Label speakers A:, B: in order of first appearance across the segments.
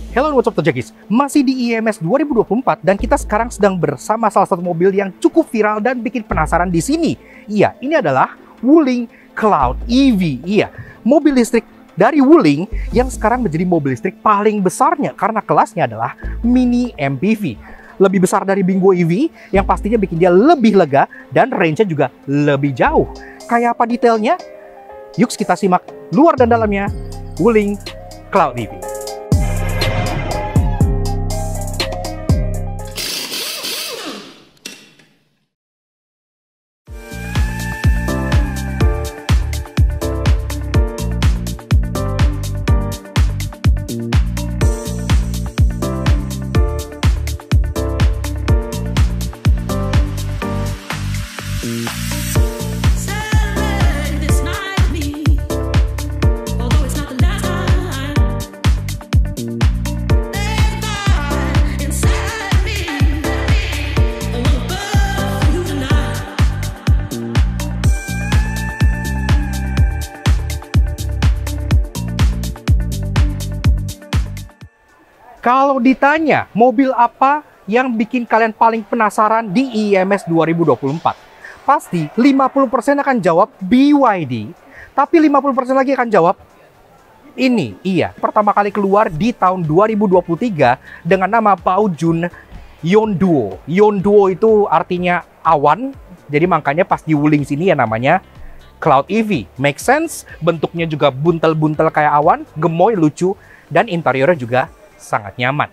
A: Hello, what's up Tojakis? Masih di IMS 2024 dan kita sekarang sedang bersama salah satu mobil yang cukup viral dan bikin penasaran di sini. Iya, ini adalah Wuling Cloud EV. Iya, mobil listrik dari Wuling yang sekarang menjadi mobil listrik paling besarnya karena kelasnya adalah mini MPV. Lebih besar dari Bingo EV yang pastinya bikin dia lebih lega dan range-nya juga lebih jauh. Kayak apa detailnya? Yuk kita simak luar dan dalamnya Wuling Cloud EV. Kalau ditanya mobil apa yang bikin kalian paling penasaran di IMS 2024, pasti 50% akan jawab BYD, tapi 50% lagi akan jawab ini. Iya, pertama kali keluar di tahun 2023 dengan nama Baojun Yonduo. Yonduo itu artinya awan, jadi makanya pas di Wuling sini ya namanya Cloud EV. Make sense, bentuknya juga buntel-buntel kayak awan, gemoy, lucu, dan interiornya juga sangat nyaman.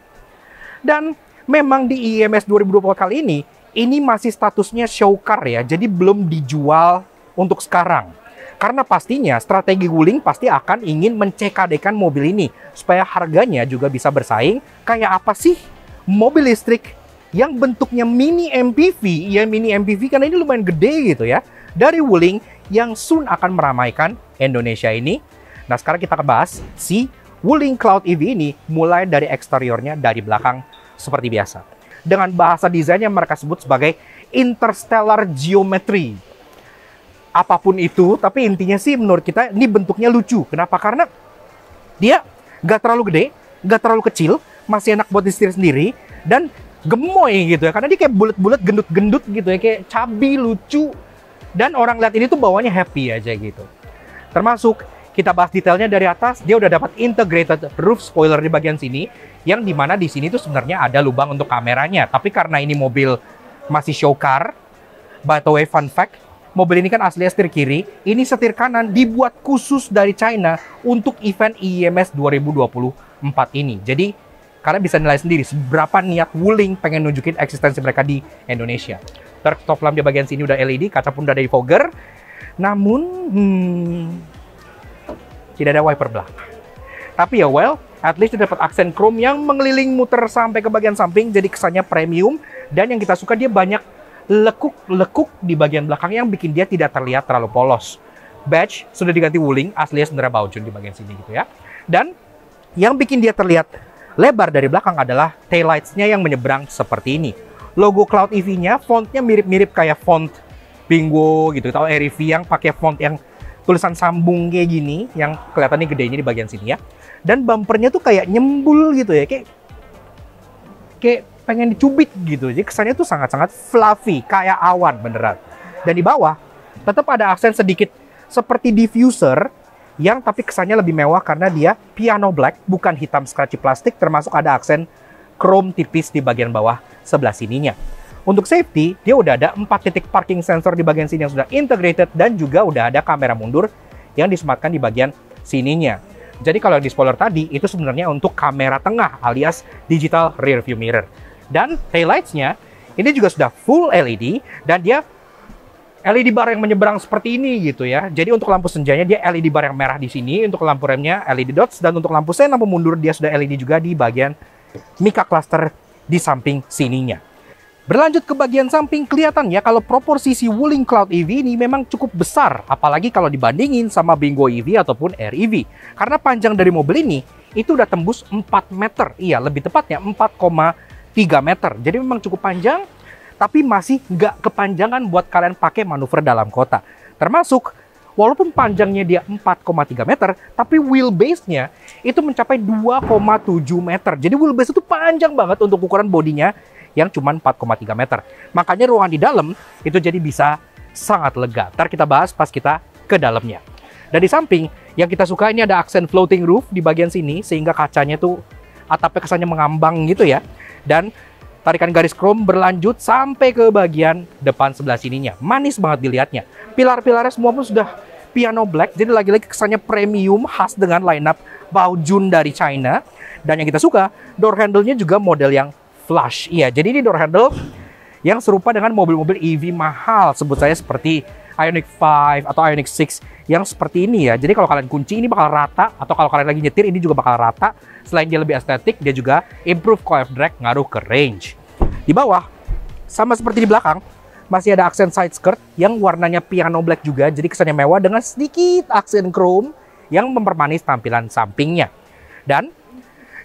A: Dan memang di IMS 2024 kali ini masih statusnya show car ya, jadi belum dijual untuk sekarang. Karena pastinya strategi Wuling pasti akan ingin mencekadekan mobil ini supaya harganya juga bisa bersaing. Kayak apa sih mobil listrik yang bentuknya mini MPV? Ya mini MPV karena ini lumayan gede gitu ya, dari Wuling yang soon akan meramaikan Indonesia ini. Nah sekarang kita bahas si Wuling Cloud EV ini mulai dari eksteriornya dari belakang seperti biasa. Dengan bahasa desain yang mereka sebut sebagai interstellar geometry. Apapun itu, tapi intinya sih menurut kita ini bentuknya lucu. Kenapa? Karena dia nggak terlalu gede, nggak terlalu kecil, masih enak buat disetir sendiri, dan gemoy gitu ya. Karena dia kayak bulat-bulat, gendut-gendut gitu ya, kayak cabi, lucu. Dan orang lihat ini tuh bawahnya happy aja gitu. Termasuk kita bahas detailnya dari atas, dia udah dapat integrated roof spoiler di bagian sini, yang dimana di sini tuh sebenarnya ada lubang untuk kameranya. Tapi karena ini mobil masih show car, by the way fun fact, mobil ini kan aslinya setir kiri, ini setir kanan dibuat khusus dari China untuk event IMS 2024 ini. Jadi kalian bisa nilai sendiri seberapa niat Wuling pengen nunjukin eksistensi mereka di Indonesia. Stop lamp di bagian sini udah LED, kaca pun udah dari fogger. Namun tidak ada wiper belakang. Tapi ya well, at least dapat aksen chrome yang mengeliling muter sampai ke bagian samping, jadi kesannya premium. Dan yang kita suka dia banyak lekuk-lekuk di bagian belakang yang bikin dia tidak terlihat terlalu polos. Badge sudah diganti Wuling, aslinya sebenarnya Baojun di bagian sini gitu ya. Dan yang bikin dia terlihat lebar dari belakang adalah taillights-nya yang menyeberang seperti ini. Logo Cloud EV-nya fontnya mirip-mirip kayak font Bingo gitu, atau REV yang pakai font yang tulisan sambung kayak gini, yang kelihatannya gedenya di bagian sini ya. Dan bumpernya tuh kayak nyembul gitu ya, kayak pengen dicubit gitu. Jadi kesannya tuh sangat-sangat fluffy, kayak awan beneran. Dan di bawah tetap ada aksen sedikit seperti diffuser, yang tapi kesannya lebih mewah karena dia piano black, bukan hitam scratchy plastik, termasuk ada aksen chrome tipis di bagian bawah sebelah sininya. Untuk safety, dia udah ada 4 titik parking sensor di bagian sini yang sudah integrated, dan juga udah ada kamera mundur yang disematkan di bagian sininya. Jadi kalau di spoiler tadi, itu sebenarnya untuk kamera tengah alias digital rear view mirror. Dan taillights-nya ini juga sudah full LED, dan dia LED bar yang menyeberang seperti ini gitu ya. Jadi untuk lampu senjanya dia LED bar yang merah di sini, untuk lampu remnya LED dots, dan untuk lampu sen, lampu mundur dia sudah LED juga di bagian mica cluster di samping sininya. Berlanjut ke bagian samping, kelihatan ya kalau proporsi si Wuling Cloud EV ini memang cukup besar, apalagi kalau dibandingin sama Bingo EV ataupun REV. Karena panjang dari mobil ini itu udah tembus 4 meter. Iya, lebih tepatnya 4,3 meter. Jadi memang cukup panjang, tapi masih nggak kepanjangan buat kalian pakai manuver dalam kota. Termasuk walaupun panjangnya dia 4,3 meter, tapi wheelbase-nya itu mencapai 2,7 meter. Jadi wheelbase itu panjang banget untuk ukuran bodinya yang cuma 4,3 meter. Makanya ruangan di dalam itu jadi bisa sangat lega. Ntar kita bahas pas kita ke dalamnya. Dan di samping, yang kita suka ini ada aksen floating roof di bagian sini, sehingga kacanya tuh atapnya kesannya mengambang gitu ya. Dan tarikan garis chrome berlanjut sampai ke bagian depan sebelah sininya. Manis banget dilihatnya. Pilar-pilarnya semua pun sudah piano black, jadi lagi-lagi kesannya premium khas dengan lineup Baojun dari China. Dan yang kita suka, door handle-nya juga model yang flush. Iya, jadi ini door handle yang serupa dengan mobil-mobil EV mahal, sebut saya seperti Ioniq 5 atau Ioniq 6 yang seperti ini ya. Jadi kalau kalian kunci ini bakal rata, atau kalau kalian lagi nyetir ini juga bakal rata. Selain dia lebih estetik, dia juga improve coil drag, ngaruh ke range. Di bawah, sama seperti di belakang, masih ada aksen side skirt yang warnanya piano black juga, jadi kesannya mewah dengan sedikit aksen chrome yang mempermanis tampilan sampingnya. Dan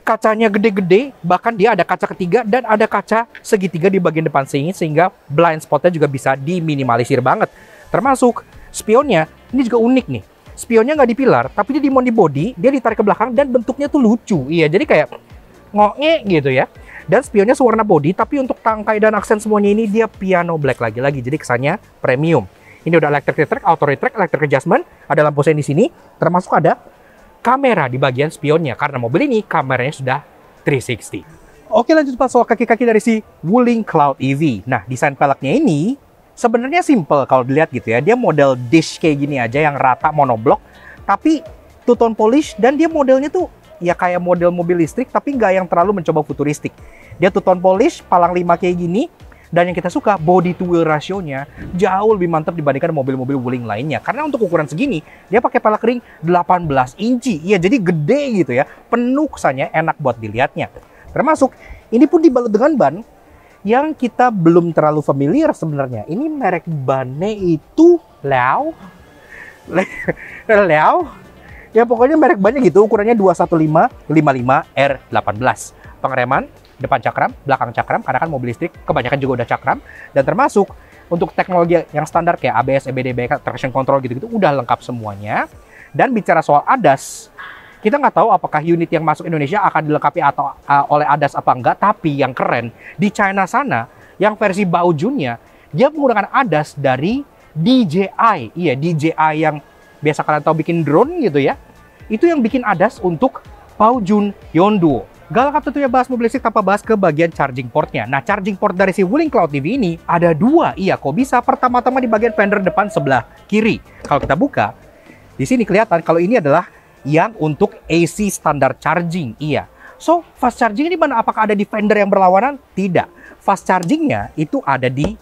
A: kacanya gede-gede, bahkan dia ada kaca ketiga dan ada kaca segitiga di bagian depan sini, sehingga blind spotnya juga bisa diminimalisir banget. Termasuk spionnya, ini juga unik nih. Spionnya nggak di pilar, tapi dia dimount di body, dia ditarik ke belakang dan bentuknya tuh lucu. Iya, jadi kayak ngoke gitu ya. Dan spionnya sewarna body, tapi untuk tangkai dan aksen semuanya ini dia piano black lagi-lagi. Jadi kesannya premium. Ini udah electric retract, auto retract, electric adjustment, ada lampu sen di sini, termasuk ada kamera di bagian spionnya, karena mobil ini kameranya sudah 360. Oke, lanjut pas soal kaki-kaki dari si Wuling Cloud EV. Nah, desain peleknya ini sebenarnya simple kalau dilihat gitu ya. Dia model dish kayak gini aja yang rata monoblock, tapi two-tone polish, dan dia modelnya tuh ya kayak model mobil listrik, tapi nggak yang terlalu mencoba futuristik. Dia two-tone polish, palang 5 kayak gini, dan yang kita suka body to wheel rasionya jauh lebih mantap dibandingkan mobil-mobil Wuling lainnya. Karena untuk ukuran segini, dia pakai pelek ring 18 inci. Iya, jadi gede gitu ya. Penuh kesannya, enak buat dilihatnya. Termasuk, ini pun dibalut dengan ban yang kita belum terlalu familiar sebenarnya. Ini merek bannya itu Liao. Ya pokoknya merek bannya gitu, ukurannya 215-55R18. Pengereman, depan cakram, belakang cakram, karena kan mobil listrik kebanyakan juga udah cakram. Dan termasuk untuk teknologi yang standar kayak ABS, EBD, BK, traction control gitu-gitu udah lengkap semuanya. Dan bicara soal ADAS, kita nggak tahu apakah unit yang masuk Indonesia akan dilengkapi atau oleh ADAS apa enggak, tapi yang keren di China sana, yang versi Baojunnya, dia menggunakan ADAS dari DJI. Iya, DJI yang biasa kalian tahu bikin drone gitu ya. Itu yang bikin ADAS untuk Baojun Yonduo. Gak lengkap tentunya bahas mobil listrik tanpa bahas ke bagian charging portnya. Nah, charging port dari si Wuling Cloud EV ini ada dua. Iya, kok bisa? Pertama-tama di bagian fender depan sebelah kiri. Kalau kita buka, di sini kelihatan kalau ini adalah yang untuk AC standar charging. Iya. So, fast charging ini mana? Apakah ada di fender yang berlawanan? Tidak. Fast chargingnya itu ada di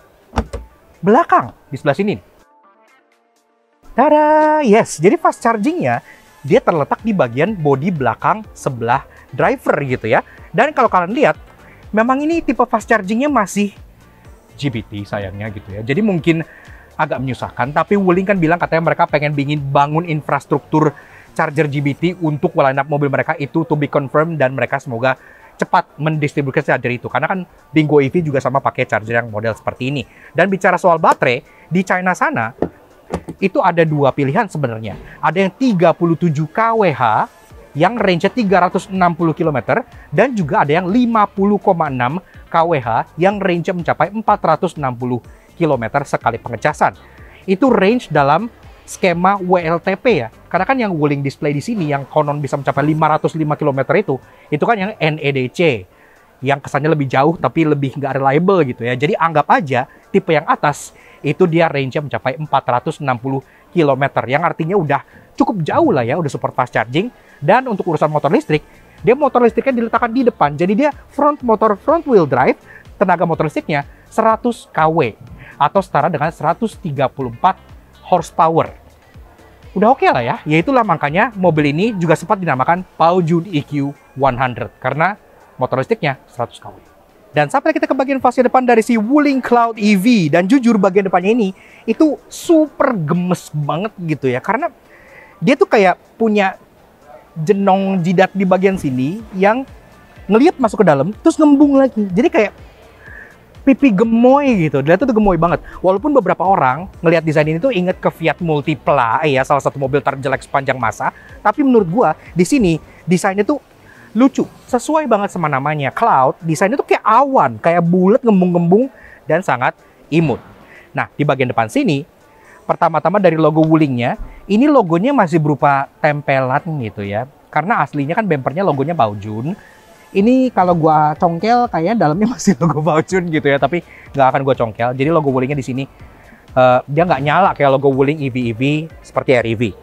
A: belakang, di sebelah sini. Tada! Yes, jadi fast chargingnya dia terletak di bagian bodi belakang sebelah driver gitu ya. Dan kalau kalian lihat, memang ini tipe fast chargingnya masih GBT sayangnya gitu ya. Jadi mungkin agak menyusahkan, tapi Wuling kan bilang katanya mereka pengen bangun infrastruktur charger GBT untuk lineup mobil mereka, itu to be confirmed, dan mereka semoga cepat mendistribusikan charger itu. Karena kan Bingo EV juga sama pakai charger yang model seperti ini. Dan bicara soal baterai, di China sana, itu ada dua pilihan sebenarnya. Ada yang 37 kWh, yang range-nya 360 km, dan juga ada yang 50,6 kWh, yang range-nya mencapai 460 km sekali pengecasan. Itu range dalam skema WLTP ya. Karena kan yang Wuling display di sini yang konon bisa mencapai 505 km itu kan yang NEDC. Yang kesannya lebih jauh tapi lebih nggak reliable gitu ya. Jadi anggap aja tipe yang atas itu dia range-nya mencapai 460 km. Yang artinya udah cukup jauh lah ya, udah support fast charging. Dan untuk urusan motor listrik, dia motor listriknya diletakkan di depan. Jadi dia front wheel drive, tenaga motor listriknya 100 kW. Atau setara dengan 134 horsepower. Udah oke lah ya. Yaitulah makanya mobil ini juga sempat dinamakan Baojun EQ 100 karena motor listriknya 100 kW. Dan sampai kita ke bagian fascia depan dari si Wuling Cloud EV, dan jujur bagian depannya ini itu super gemes banget gitu ya, karena dia tuh kayak punya jenong jidat di bagian sini yang ngelihat masuk ke dalam terus ngembung lagi. Jadi kayak pipi gemoy gitu. Dilihat tuh gemoy banget. Walaupun beberapa orang ngelihat desain ini tuh inget ke Fiat Multipla, ya salah satu mobil terjelek sepanjang masa. Tapi menurut gua di sini desainnya tuh lucu, sesuai banget sama namanya Cloud. Desainnya tuh kayak awan, kayak bulat, ngembung-ngembung dan sangat imut. Nah, di bagian depan sini, pertama-tama dari logo Wuling-nya, ini logonya masih berupa tempelan gitu ya. Karena aslinya kan bempernya logonya Baojun. Ini kalau gua congkel kayaknya dalamnya masih logo Baojun gitu ya, tapi nggak akan gua congkel. Jadi logo Wuling-nya di sini dia nggak nyala kayak logo Wuling EV seperti REV.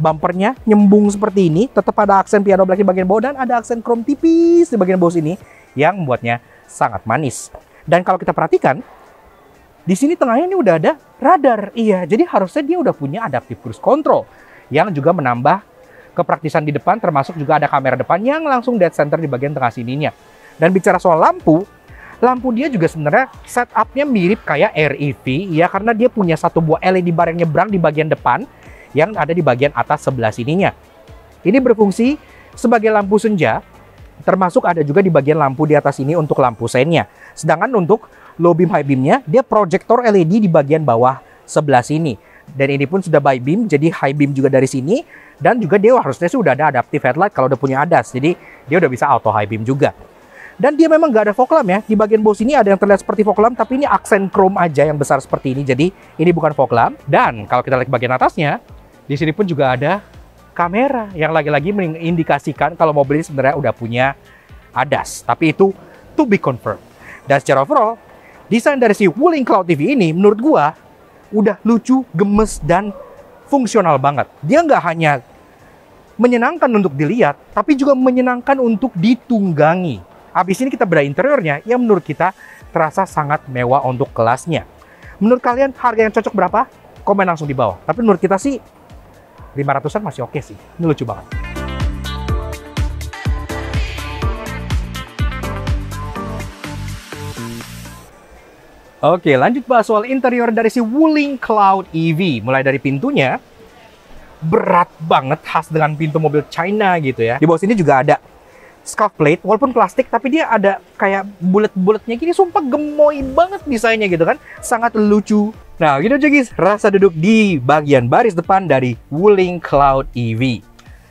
A: Bumpernya nyembung seperti ini, tetap ada aksen piano black di bagian bawah dan ada aksen chrome tipis di bagian bawah sini yang membuatnya sangat manis. Dan kalau kita perhatikan, di sini tengahnya ini udah ada radar. Iya, jadi harusnya dia udah punya adaptive cruise control yang juga menambah kepraktisan di depan, termasuk juga ada kamera depan yang langsung dead center di bagian tengah sininya. Dan bicara soal lampu dia juga sebenarnya setupnya mirip kayak REV ya, karena dia punya satu buah LED bar yang nyebrang di bagian depan yang ada di bagian atas sebelah sininya. Ini berfungsi sebagai lampu senja, termasuk ada juga di bagian lampu di atas ini untuk lampu sennya. Sedangkan untuk low beam high beamnya, dia proyektor LED di bagian bawah sebelah sini. Dan ini pun sudah by beam, jadi high beam juga dari sini. Dan juga dia harusnya sudah ada adaptive headlight kalau udah punya ADAS. Jadi dia udah bisa auto high beam juga. Dan dia memang nggak ada fog lamp ya. Di bagian bawah sini ada yang terlihat seperti fog lamp, tapi ini aksen chrome aja yang besar seperti ini. Jadi ini bukan fog lamp. Dan kalau kita lihat bagian atasnya, di sini pun juga ada kamera yang lagi-lagi mengindikasikan kalau mobil ini sebenarnya udah punya ADAS. Tapi itu to be confirmed. Dan secara overall, desain dari si Wuling Cloud TV ini menurut gua udah lucu, gemes, dan fungsional banget. Dia nggak hanya menyenangkan untuk dilihat, tapi juga menyenangkan untuk ditunggangi. Habis ini kita bedah interiornya yang menurut kita terasa sangat mewah untuk kelasnya. Menurut kalian harga yang cocok berapa? Komen langsung di bawah. Tapi menurut kita sih 500-an masih oke sih. Ini lucu banget. Oke, lanjut bahas soal interior dari si Wuling Cloud EV. Mulai dari pintunya, berat banget, khas dengan pintu mobil China gitu ya. Di bawah sini juga ada scuff plate, walaupun plastik, tapi dia ada kayak bulet-buletnya gini. Sumpah gemoy banget desainnya gitu kan. Sangat lucu. Nah, gitu aja guys, rasa duduk di bagian baris depan dari Wuling Cloud EV.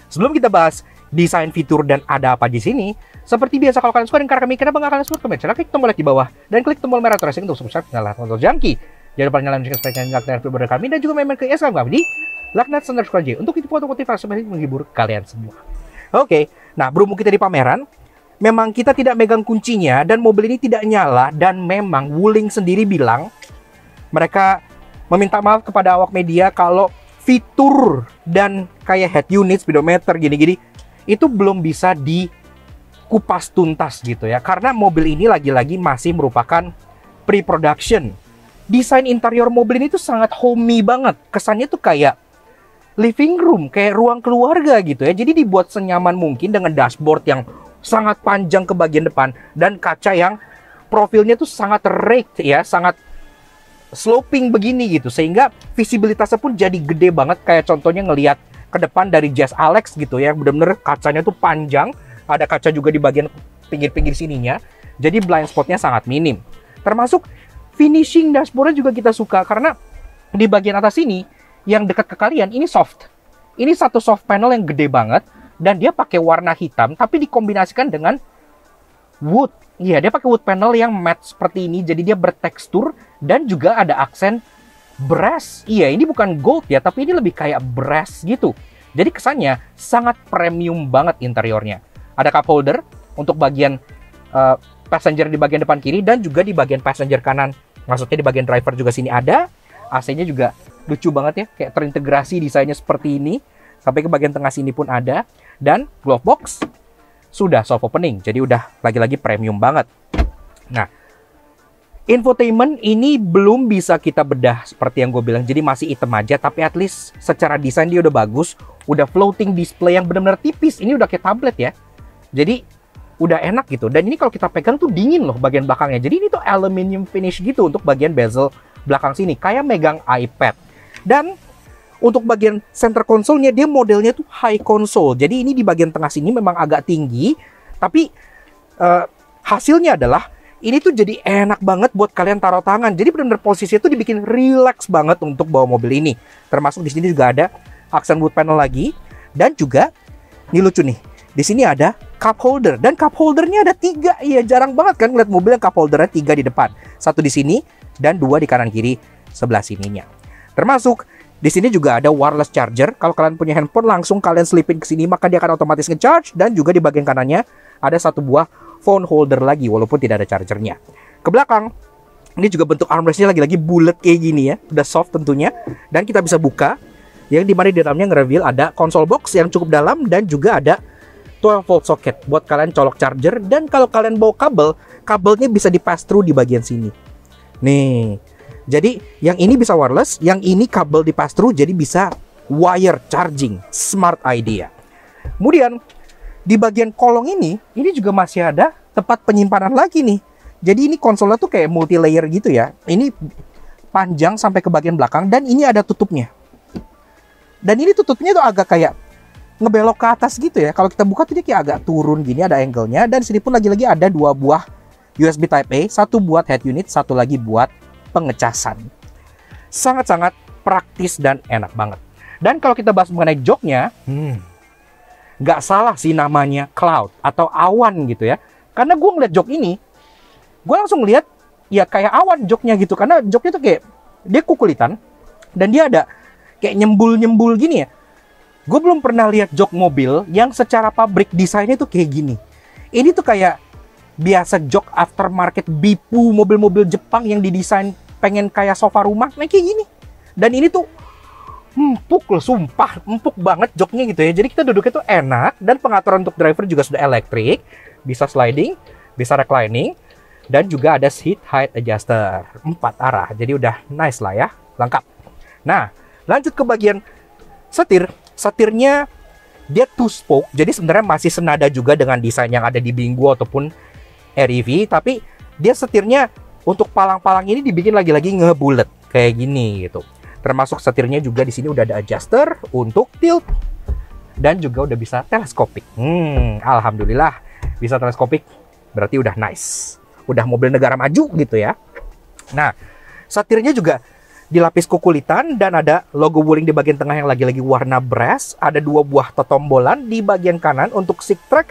A: Sebelum kita bahas desain, fitur, dan ada apa di sini, seperti biasa kalau kalian suka dengan karya kami, kenapa nggak kalian support kami? Klik tombol like di bawah dan klik tombol merah terus untuk subscribe channel Motor Junkie. Jangan lupa nyalain notifikasi supaya kalian nggak ketinggalan video kami, dan juga main ke Instagram kami di @laknat_j untuk itu foto motivasi menghibur kalian semua. Oke, nah berhubung kita di pameran, memang kita tidak megang kuncinya dan mobil ini tidak nyala, dan memang Wuling sendiri bilang mereka meminta maaf kepada awak media kalau fitur dan kayak head unit, speedometer gini-gini itu belum bisa dikupas tuntas gitu ya, karena mobil ini lagi-lagi masih merupakan pre-production. Desain interior mobil ini tuh sangat homey banget, kesannya tuh kayak living room, kayak ruang keluarga gitu ya. Jadi dibuat senyaman mungkin dengan dashboard yang sangat panjang ke bagian depan dan kaca yang profilnya tuh sangat raked ya, sangat sloping begini gitu, sehingga visibilitasnya pun jadi gede banget. Kayak contohnya ngelihat ke depan dari Jazz Alex gitu ya, bener-bener kacanya tuh panjang, ada kaca juga di bagian pinggir-pinggir sininya, jadi blind spotnya sangat minim. Termasuk finishing dashboardnya juga kita suka, karena di bagian atas ini yang dekat ke kalian ini soft. Ini satu soft panel yang gede banget dan dia pakai warna hitam tapi dikombinasikan dengan wood. Iya, dia pakai wood panel yang matte seperti ini, jadi dia bertekstur dan juga ada aksen brass. Iya, ini bukan gold ya, tapi ini lebih kayak brass gitu. Jadi kesannya sangat premium banget interiornya. Ada cup holder untuk bagian passenger di bagian depan kiri dan juga di bagian passenger kanan. Maksudnya di bagian driver juga sini ada. AC-nya juga lucu banget ya, kayak terintegrasi desainnya seperti ini. Sampai ke bagian tengah sini pun ada. Dan glove box sudah soft opening, jadi udah lagi-lagi premium banget. Nah, infotainment ini belum bisa kita bedah seperti yang gue bilang, jadi masih hitam aja. Tapi at least secara desain dia udah bagus. Udah floating display yang benar-benar tipis. Ini udah kayak tablet ya. Jadi udah enak gitu. Dan ini kalau kita pegang tuh dingin loh bagian belakangnya. Jadi ini tuh aluminium finish gitu untuk bagian bezel belakang sini, kayak megang iPad. Dan untuk bagian center console-nya, dia modelnya tuh high console. Jadi ini di bagian tengah sini memang agak tinggi, tapi hasilnya adalah Ini tuh jadi enak banget buat kalian taruh tangan. Jadi benar-benar posisinya tuh dibikin relax banget untuk bawa mobil ini. Termasuk di sini juga ada aksen wood panel lagi, dan juga ini lucu nih. Di sini ada cup holder, dan cup holdernya ada 3. Iya, jarang banget kan ngeliat mobil yang cup holdernya 3 di depan. 1 di sini dan 2 di kanan kiri sebelah sininya. Termasuk di sini juga ada wireless charger. Kalau kalian punya handphone, langsung kalian selipin ke sini, maka dia akan otomatis nge-charge. Dan juga di bagian kanannya ada 1 buah phone holder lagi, walaupun tidak ada chargernya. Ke belakang, ini juga bentuk armrestnya lagi-lagi bulat kayak gini ya, udah soft tentunya. Dan kita bisa buka, yang dimana di dalamnya nge-reveal ada console box yang cukup dalam, dan juga ada 12 volt socket buat kalian colok charger. Dan kalau kalian bawa kabel, kabelnya bisa di pass through di bagian sini. Nih, jadi yang ini bisa wireless, yang ini kabel di pass through, jadi bisa wire charging. Smart idea. Kemudian di bagian kolong ini juga masih ada tempat penyimpanan lagi nih. Jadi ini konsolnya tuh kayak multi layer gitu ya. Ini panjang sampai ke bagian belakang, dan ini ada tutupnya. Dan ini tutupnya tuh agak kayak ngebelok ke atas gitu ya. Kalau kita buka tuh dia kayak agak turun gini, ada angle-nya. Dan sini pun lagi-lagi ada 2 buah USB Type A, 1 buat head unit, 1 lagi buat pengecasan. Sangat-sangat praktis dan enak banget. Dan kalau kita bahas mengenai joknya, nggak salah sih namanya cloud atau awan gitu ya. Karena gue ngeliat jok ini, gue langsung lihat ya kayak awan joknya gitu. Karena joknya tuh kayak dia kukulitan, dan dia ada kayak nyembul-nyembul gini ya. Gue belum pernah lihat jok mobil yang secara pabrik desainnya tuh kayak gini. Ini tuh kayak biasa jok aftermarket Bipu, mobil-mobil Jepang yang didesain pengen kayak sofa rumah, nah kayak gini. Dan ini tuh empuk loh, sumpah empuk banget joknya gitu ya. Jadi kita duduknya tuh enak, dan pengaturan untuk driver juga sudah elektrik, bisa sliding, bisa reclining, dan juga ada seat height adjuster 4 arah. Jadi udah nice lah ya, lengkap. Nah, lanjut ke bagian setir. Setirnya dia 2 spoke, jadi sebenarnya masih senada juga dengan desain yang ada di Bingo ataupun REV, tapi dia setirnya untuk palang-palang ini dibikin lagi-lagi ngebulet kayak gini gitu. Termasuk setirnya juga di sini udah ada adjuster untuk tilt, dan juga udah bisa teleskopik. Alhamdulillah bisa teleskopik, berarti udah nice, udah mobil negara maju gitu ya. Nah, setirnya juga dilapis kukulitan, dan ada logo Wuling di bagian tengah yang lagi-lagi warna brass. Ada 2 buah totombolan di bagian kanan untuk seat track,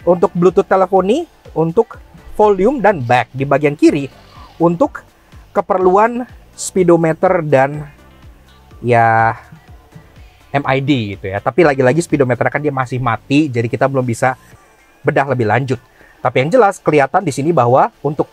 A: untuk Bluetooth teleponi, untuk volume, dan back di bagian kiri untuk keperluan speedometer dan ya MID gitu ya. Tapi lagi-lagi speedometer kan dia masih mati, jadi kita belum bisa bedah lebih lanjut. Tapi yang jelas kelihatan di sini bahwa untuk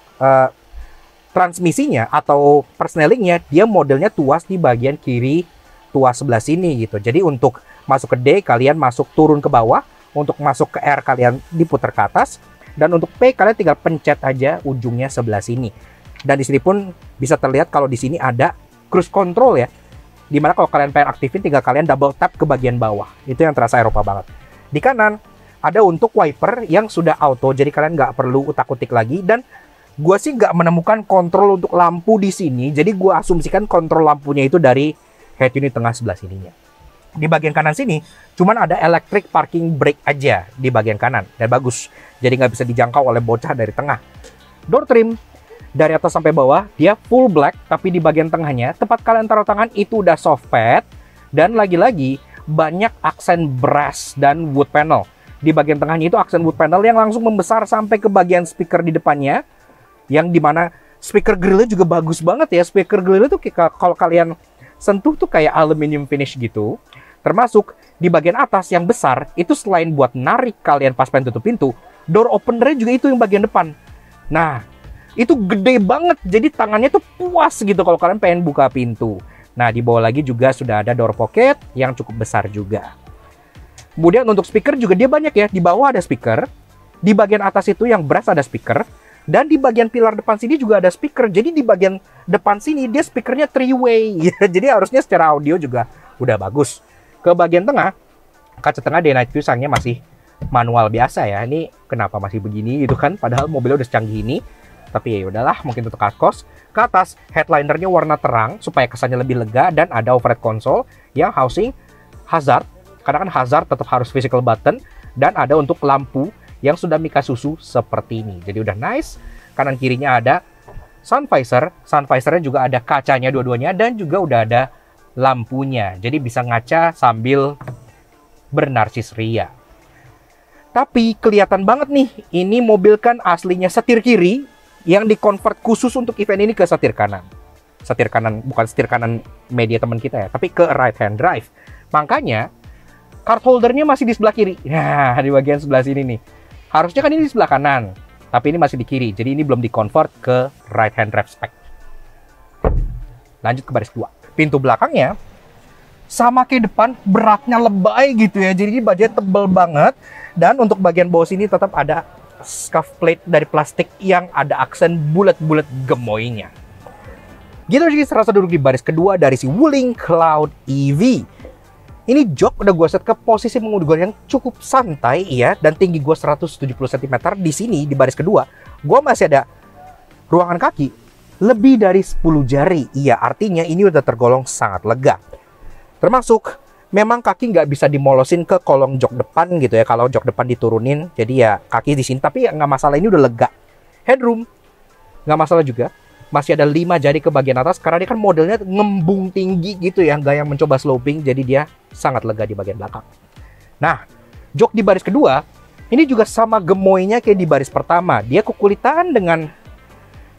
A: transmisinya atau persnelingnya, dia modelnya tuas di bagian kiri tuas sebelah sini gitu. Jadi untuk masuk ke D kalian masuk turun ke bawah, untuk masuk ke R kalian diputar ke atas, dan untuk P kalian tinggal pencet aja ujungnya sebelah sini. Dan di sini pun bisa terlihat kalau di sini ada cruise control ya. Dimana kalau kalian pengen aktifin, tinggal kalian double tap ke bagian bawah. Itu yang terasa Eropa banget. Di kanan ada untuk wiper yang sudah auto, jadi kalian nggak perlu utak-utik lagi. Dan gue sih nggak menemukan kontrol untuk lampu di sini, jadi gue asumsikan kontrol lampunya itu dari head unit tengah sebelah sininya. Di bagian kanan sini cuman ada electric parking brake aja di bagian kanan, dan bagus. Jadi nggak bisa dijangkau oleh bocah dari tengah. Door trim dari atas sampai bawah dia full black, tapi di bagian tengahnya tempat kalian taruh tangan itu udah soft pad, dan lagi-lagi banyak aksen brass dan wood panel. Di bagian tengahnya itu aksen wood panel yang langsung membesar sampai ke bagian speaker di depannya, yang dimana speaker grillnya juga bagus banget ya. Speaker grillnya tuh kalau kalian sentuh tuh kayak aluminium finish gitu. Termasuk di bagian atas yang besar itu, selain buat narik kalian pas pengen tutup pintu, door openernya juga itu yang bagian depan. Nah, itu gede banget, jadi tangannya tuh puas gitu kalau kalian pengen buka pintu. Nah, di bawah lagi juga sudah ada door pocket yang cukup besar juga. Kemudian untuk speaker juga dia banyak ya. Di bawah ada speaker, di bagian atas itu yang brass ada speaker, dan di bagian pilar depan sini juga ada speaker. Jadi di bagian depan sini dia speakernya 3-way ya. Jadi harusnya secara audio juga udah bagus. Ke bagian tengah, kaca tengah day-night view sayangnya masih manual biasa ya. Ini kenapa masih begini gitu kan, padahal mobilnya udah secanggih ini. Tapi ya udahlah, mungkin untuk cut cost. Ke atas, headlinernya warna terang supaya kesannya lebih lega, dan ada overhead console yang housing hazard. Karena kan hazard tetap harus physical button, dan ada untuk lampu yang sudah Mika Susu seperti ini. Jadi udah nice. Kanan kirinya ada sun visor. Sun visornya juga ada kacanya dua-duanya dan juga udah ada lampunya. Jadi bisa ngaca sambil bernarsis ria. Tapi kelihatan banget nih, ini mobil kan aslinya setir kiri yang dikonvert khusus untuk event ini ke setir kanan. Setir kanan, bukan setir kanan media teman kita ya, tapi ke right hand drive. Makanya card holdernya masih di sebelah kiri. Nah, di bagian sebelah sini nih. Harusnya kan ini di sebelah kanan, tapi ini masih di kiri. Jadi ini belum dikonvert ke right hand drive spec. Lanjut ke baris 2. Pintu belakangnya sama kayak depan, beratnya lebay gitu ya. Jadi ini bajanya tebel banget. Dan untuk bagian bawah sini tetap ada scuff plate dari plastik yang ada aksen bulat-bulat gemoynya. Gitu sih serasa duduk di baris kedua dari si Wuling Cloud EV. Ini jok udah gue set ke posisi mengemudi yang cukup santai ya, dan tinggi gue 170 cm. Di sini di baris kedua, gue masih ada ruangan kaki lebih dari 10 jari. Iya, artinya ini udah tergolong sangat lega. Termasuk memang kaki nggak bisa dimolosin ke kolong jok depan gitu ya. Kalau jok depan diturunin, jadi ya kaki di sini. Tapi ya nggak masalah, ini udah lega. Headroom nggak masalah juga. Masih ada 5 jari ke bagian atas karena dia kan modelnya ngembung tinggi gitu ya, nggak yang mencoba sloping, jadi dia sangat lega di bagian belakang. Nah, jok di baris kedua ini juga sama gemoynya kayak di baris pertama. Dia kukulitan dengan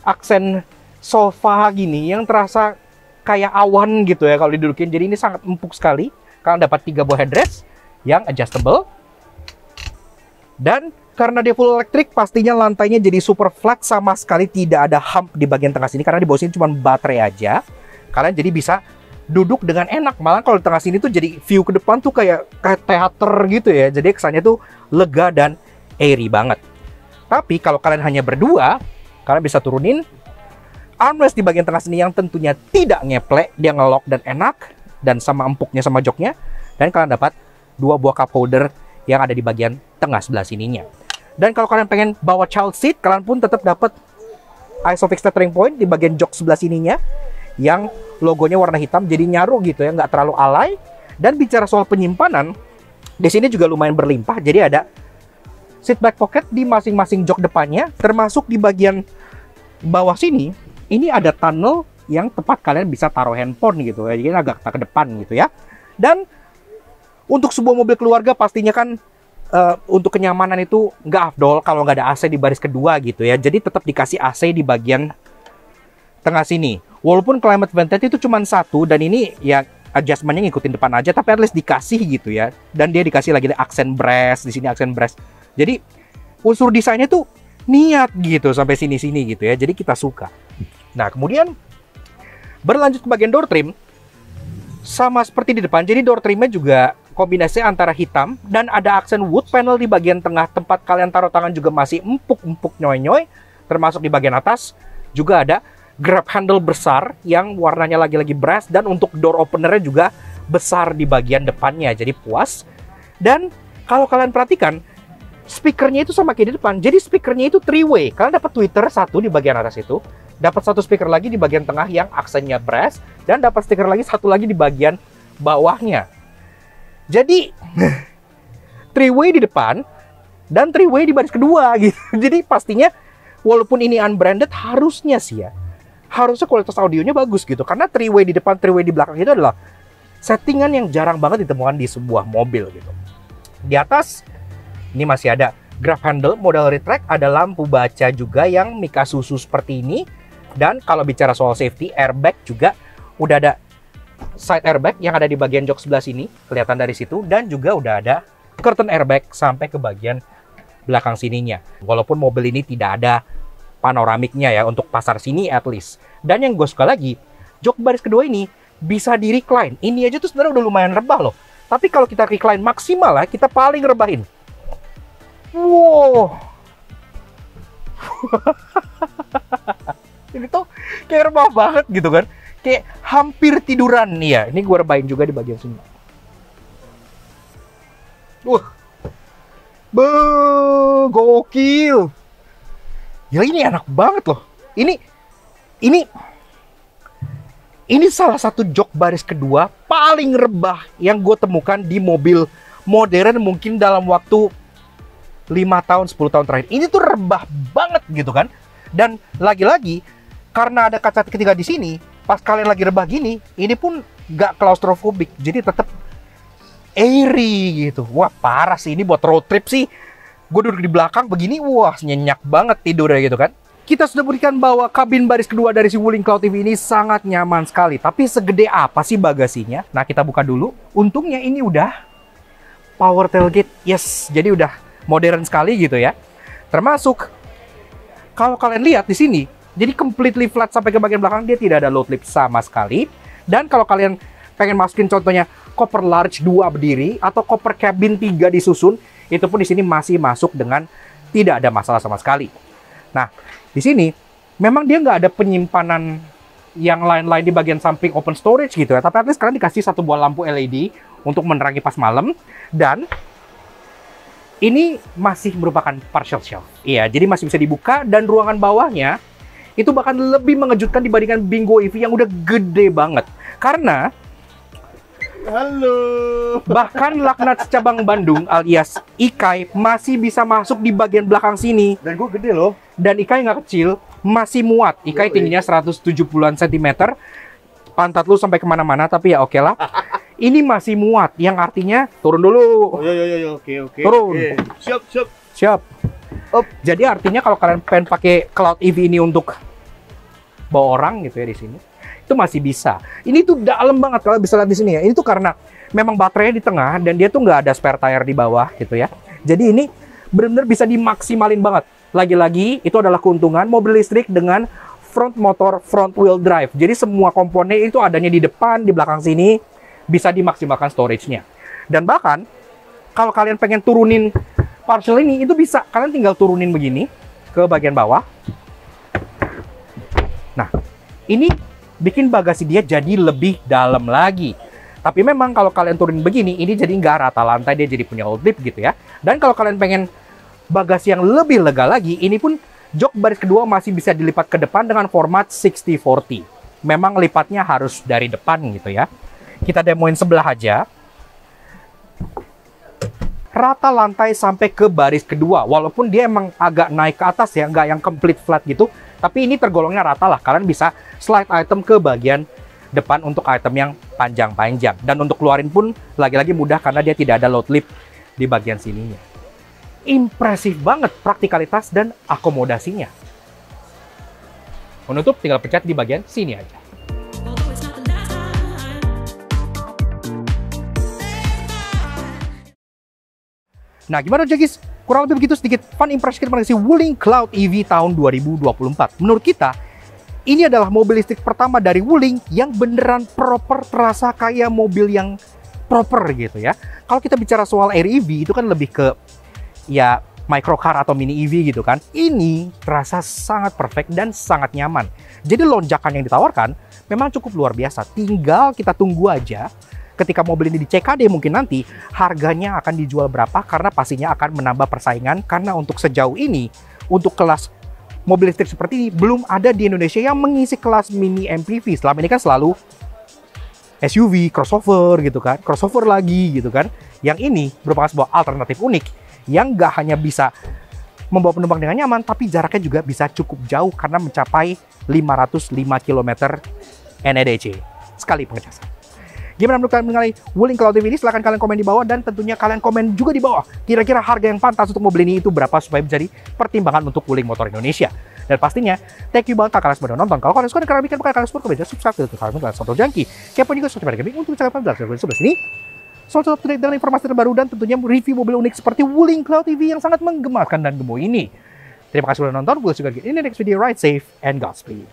A: aksen sofa gini yang terasa kayak awan gitu ya kalau didudukin. Jadi ini sangat empuk sekali. Kalian dapat 3 buah headrest yang adjustable. Dan karena dia full elektrik, pastinya lantainya jadi super flat, sama sekali tidak ada hump di bagian tengah sini karena di bawah sini cuma baterai aja. Kalian jadi bisa duduk dengan enak. Malah kalau di tengah sini tuh jadi view ke depan tuh kayak teater gitu ya. Jadi kesannya tuh lega dan airy banget. Tapi kalau kalian hanya berdua, kalian bisa turunin armrest di bagian tengah sini yang tentunya tidak ngeplek, dia ngelok dan enak, dan sama empuknya sama joknya. Dan kalian dapat 2 buah cup holder yang ada di bagian tengah sebelah sininya. Dan kalau kalian pengen bawa child seat, kalian pun tetap dapat ISOFIX tethering point di bagian jok sebelah sininya yang logonya warna hitam, jadi nyaru gitu ya, nggak terlalu alay. Dan bicara soal penyimpanan, di sini juga lumayan berlimpah. Jadi ada seat back pocket di masing-masing jok depannya, termasuk di bagian bawah sini. Ini ada tunnel yang tempat kalian bisa taruh handphone gitu ya, jadi agak ke depan gitu ya. Dan untuk sebuah mobil keluarga pastinya kan untuk kenyamanan itu nggak afdol kalau nggak ada AC di baris kedua gitu ya. Jadi tetap dikasih AC di bagian tengah sini. Walaupun climate ventilation itu cuma 1 dan ini ya adjustmentnya ngikutin depan aja, tapi at least dikasih gitu ya. Dan dia dikasih lagi aksen brass di sini, aksen brass. Jadi unsur desainnya tuh niat gitu sampai sini-sini gitu ya. Jadi kita suka. Nah, kemudian berlanjut ke bagian door trim. Sama seperti di depan, jadi door trimnya juga kombinasi antara hitam dan ada aksen wood panel di bagian tengah. Tempat kalian taruh tangan juga masih empuk-empuk nyoy-nyoy. Termasuk di bagian atas juga ada grab handle besar yang warnanya lagi-lagi brass, dan untuk door openernya juga besar di bagian depannya, jadi puas. Dan kalau kalian perhatikan, speakernya itu sama kayak di depan, jadi speakernya itu 3-way. Kalian dapat tweeter 1 di bagian atas itu, dapat 1 speaker lagi di bagian tengah yang aksennya brass, dan dapat speaker lagi 1 lagi di bagian bawahnya. Jadi 3-way di depan dan 3-way di baris kedua gitu. Jadi pastinya walaupun ini unbranded, harusnya sih ya, harusnya kualitas audionya bagus gitu. Karena 3-way di depan, 3-way di belakang itu adalah settingan yang jarang banget ditemukan di sebuah mobil gitu. Di atas ini masih ada grab handle model retract, ada lampu baca juga yang Mikasusu seperti ini. Dan kalau bicara soal safety, airbag juga udah ada side airbag yang ada di bagian jok sebelah sini, kelihatan dari situ. Dan juga udah ada curtain airbag sampai ke bagian belakang sininya. Walaupun mobil ini tidak ada panoramiknya ya, untuk pasar sini at least. Dan yang gue suka lagi, jok baris kedua ini bisa di recline. Ini aja tuh sebenarnya udah lumayan rebah loh. Tapi kalau kita recline maksimal lah, kita paling rebahin. Wow. Ini tuh kayak rebah banget gitu kan. Kayak hampir tiduran nih ya. Ini gue rebahin juga di bagian sini. Gokil. Ya ini enak banget loh. Ini salah satu jok baris kedua paling rebah yang gue temukan di mobil modern mungkin dalam waktu 5 tahun, 10 tahun terakhir. Ini tuh rebah banget gitu kan. Dan lagi-lagi, karena ada kaca ketiga di sini, pas kalian lagi rebah gini, ini pun nggak claustrophobic, jadi tetap airy gitu. Wah parah sih, ini buat road trip sih. Gue duduk di belakang begini, wah nyenyak banget tidurnya gitu kan. Kita sudah berikan bahwa kabin baris kedua dari si Wuling Cloud EV ini sangat nyaman sekali. Tapi segede apa sih bagasinya? Nah kita buka dulu. Untungnya ini udah power tailgate, yes. Jadi udah modern sekali gitu ya. Termasuk kalau kalian lihat di sini, jadi completely flat sampai ke bagian belakang, dia tidak ada load lip sama sekali. Dan kalau kalian pengen masukin contohnya koper large 2 berdiri atau koper cabin 3 disusun, itu pun di sini masih masuk dengan tidak ada masalah sama sekali. Nah, di sini memang dia nggak ada penyimpanan yang lain-lain di bagian samping open storage gitu ya. Tapi at least kalian dikasih satu buah lampu LED untuk menerangi pas malam. Dan ini masih merupakan partial shelf. Iya, jadi masih bisa dibuka dan ruangan bawahnya itu bahkan lebih mengejutkan dibandingkan Bingo EV yang udah gede banget. Karena bahkan laknat cabang Bandung alias Ikai masih bisa masuk di bagian belakang sini.
B: Dan gue gede loh.
A: Dan Ikai nggak kecil, masih muat. Ikai tingginya 170-an cm. Pantat lu sampai kemana-mana, tapi ya oke lah. Ini masih muat, yang artinya turun dulu.
B: Oh, iya, oke.
A: Turun. Siap.
B: Up.
A: Jadi artinya kalau kalian pengen pakai Cloud EV ini untuk bawa orang gitu ya di sini, itu masih bisa. Ini tuh dalam banget kalau bisa lihat di sini ya. Ini tuh karena memang baterainya di tengah dan dia tuh nggak ada spare tire di bawah gitu ya. Jadi ini benar-benar bisa dimaksimalin banget. Lagi-lagi itu adalah keuntungan mobil listrik dengan front motor front wheel drive. Jadi semua komponen itu adanya di depan, di belakang sini, bisa dimaksimalkan storage-nya. Dan bahkan kalau kalian pengen turunin partial ini, itu bisa. Kalian tinggal turunin begini ke bagian bawah. Nah, ini bikin bagasi dia jadi lebih dalam lagi. Tapi memang kalau kalian turunin begini, ini jadi nggak rata lantai, dia jadi punya old lip gitu ya. Dan kalau kalian pengen bagasi yang lebih lega lagi, ini pun jok baris kedua masih bisa dilipat ke depan dengan format 60/40. Memang lipatnya harus dari depan gitu ya. Kita demoin sebelah aja. Rata lantai sampai ke baris kedua. Walaupun dia emang agak naik ke atas ya, nggak yang complete flat gitu. Tapi ini tergolongnya rata lah. Kalian bisa slide item ke bagian depan untuk item yang panjang-panjang. Dan untuk keluarin pun lagi-lagi mudah karena dia tidak ada load lip di bagian sininya. Impresif banget praktikalitas dan akomodasinya. Menutup tinggal pencet di bagian sini aja. Nah, gimana Jagis? Kurang lebih begitu sedikit fun impression kita mengenai si Wuling Cloud EV tahun 2024. Menurut kita, ini adalah mobil listrik pertama dari Wuling yang beneran proper, terasa kayak mobil yang proper gitu ya. Kalau kita bicara soal Air EV, itu kan lebih ke ya microcar atau mini EV gitu kan. Ini terasa sangat perfect dan sangat nyaman. Jadi lonjakan yang ditawarkan memang cukup luar biasa. Tinggal kita tunggu aja ketika mobil ini di CKD mungkin nanti harganya akan dijual berapa, karena pastinya akan menambah persaingan. Karena untuk sejauh ini, untuk kelas mobil listrik seperti ini belum ada di Indonesia yang mengisi kelas mini MPV. Selama ini kan selalu SUV, crossover gitu kan, crossover lagi gitu kan. Yang ini merupakan sebuah alternatif unik yang nggak hanya bisa membawa penumpang dengan nyaman, tapi jaraknya juga bisa cukup jauh karena mencapai 505 km NEDC sekali pengecasan. Gimana menurut kalian mengenai Wuling Cloud EV ini? Silahkan kalian komen di bawah, dan tentunya kalian komen juga di bawah kira-kira harga yang pantas untuk mobil ini itu berapa supaya menjadi pertimbangan untuk Wuling Motor Indonesia. Dan pastinya thank you banget kalian sudah nonton. Kalau kalian suka dengan kalian bikin, kalian support, subscribe ke channel kalian Soto Jangki. Kepo juga subscribe kami untuk channel kalian di sebelah sini. Soal update dengan informasi terbaru dan tentunya review mobil unik seperti Wuling Cloud EV yang sangat menggemaskan dan gemoy ini. Terima kasih sudah nonton. We'll see you again in the next video. Ride safe and Godspeed.